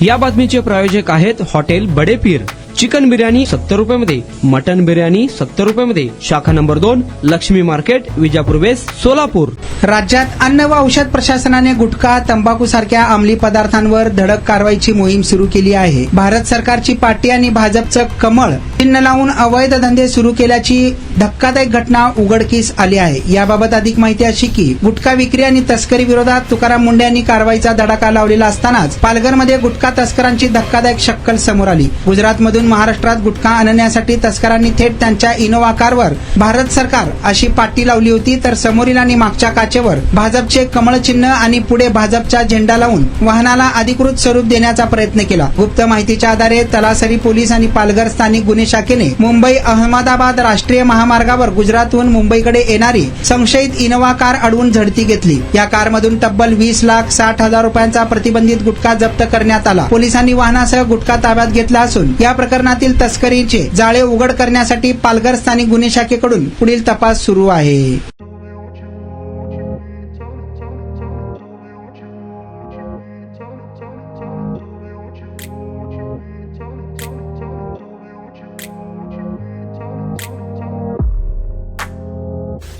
या बातमीचे प्रायोजक आहेत हॉटेल बडे पीर। चिकन बिर्याणी 70 रुपयामध्ये, मटन बिर्याणी 70 रुपयामध्ये। शाखा number 2, Laxmi market, Vijapur west, Solapur. राज्यात अन्न व औषध प्रशासनाने गुटखा, तंबाखू सारख्या अंमली पदार्थांवर धडक कारवाईची मोहीम सुरू केली आहे। भारत सरकारची पार्टी आणि भाजपचं कमळ चिन्ह लावून अवैध धंदे सुरू केल्याची धक्कादायक घटना उघडकीस आली आहे। याबाबत अधिक माहिती अशी की गुटखा विक्री आणि तस्करी विरोधात तुकाराम मुंडे यांनी कारवाईचा धडाका लावलेला असतानाच पालघरमध्ये गुटखा तस्करांची धक्कादायक शक्कल समोर आली। गुजरातमधून महाराष्ट्रात गुटखा आणण्यासाठी तस्करांनी थेट त्यांच्या इनोव्हा कारवर भारत सरकार अशी पाटी लावली होती, तर समोरील आणि मागच्या काचेवर भाजपचे कमळ चिन्ह आणि पुढे भाजपचा झेंडा लावून वाहनाला अधिकृत स्वरूप देण्याचा प्रयत्न केला। गुप्त माहितीच्या आधारे तलासरी पोलीस आणि पालघर स्थानिक गुन्हे शाखेने मुंबई अहमदाबाद राष्ट्रीय महामार्गावर गुजरातहून मुंबईकडे येणारी संशयित इनोव्हा कार अडवून झडती घेतली। या कारमधून तब्बल 20,60,000 रुपयांचा प्रतिबंधित गुटखा जप्त करण्यात आला। पोलिसांनी वाहनासह गुटखा ताब्यात घेतला असून या प्रकरणातील तस्करीचे जाळे उघड करण्यासाठी पालघर स्थानिक गुन्हे शाखेकडून पुढील तपास सुरू आहे।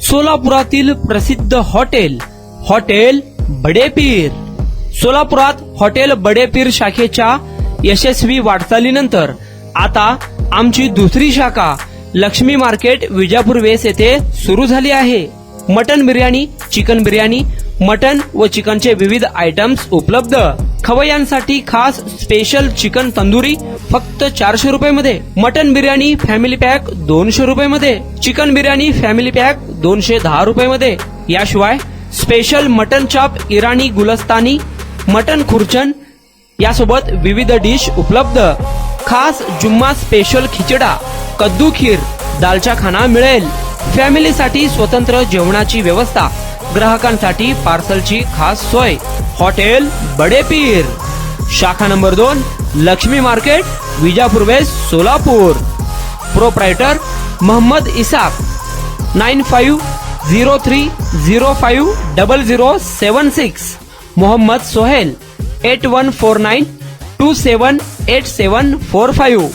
सोलापुरातील प्रसिद्ध हॉटेल बडे पीर। सोलापुरात हॉटेल बडे पीर शाखेच्या यशस्वी वाटचालीनंतर आता आमची दुसरी शाखा लक्ष्मी मार्केट, विजापूर वेस्ट येथे सुरू झाली आहे। Mutton biryani, chicken biryani, mutton व चिकनचे विविध आयटम्स उपलब्ध। खवय्यांसाठी खास स्पेशल चिकन तंदुरी फक्त 400 रुपयामध्ये, मटन बिर्याणी फॅमिली पॅक 200 रुपयामध्ये, चिकन बिर्याणी फॅमिली पॅक 210 रुपयामध्ये। याशिवाय स्पेशल मटन चाप, इराणी गुलस्तानी, मटन खुर्चन यासोबत विविध डिश उपलब्ध। खास जुम्मा स्पेशल खिचडा, कद्दू खीर, दालचा खाना मिळेल। फॅमिलीसाठी स्वतंत्र जेवणाची व्यवस्था, ग्राहकांसाठी पार्सलची खास सोय। हॉटेल बडे पीर, शाखा number 2, Laxmi market, Vijapur west, Solapur. Proprietor Mohammed Isaq, 9503050076। Mohammed Sohail, 8149278745।